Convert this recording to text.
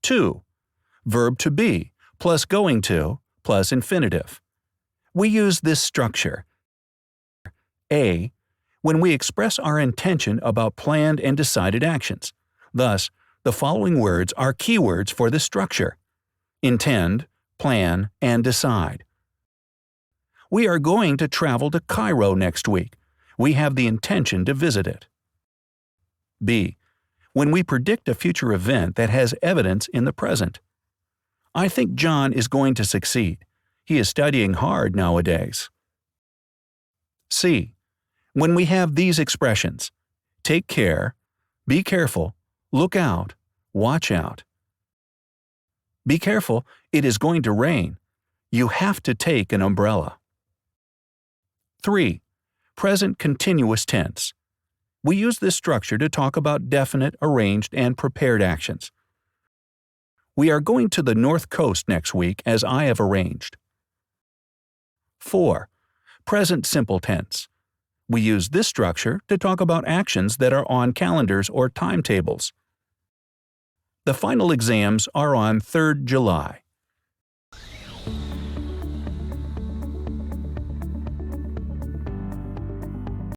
2. Verb to be plus going to plus infinitive. We use this structure. A. When we express our intention about planned and decided actions. Thus, the following words are keywords for this structure: intend, plan, and decide. We are going to travel to Cairo next week. We have the intention to visit it. B. When we predict a future event that has evidence in the present. I think John is going to succeed. He is studying hard nowadays. C. When we have these expressions: take care, be careful, look out, watch out. Be careful, it is going to rain. You have to take an umbrella. 3. Present continuous tense. We use this structure to talk about definite, arranged, and prepared actions. We are going to the North Coast next week as I have arranged. 4. Present simple tense. We use this structure to talk about actions that are on calendars or timetables. The final exams are on 3rd July.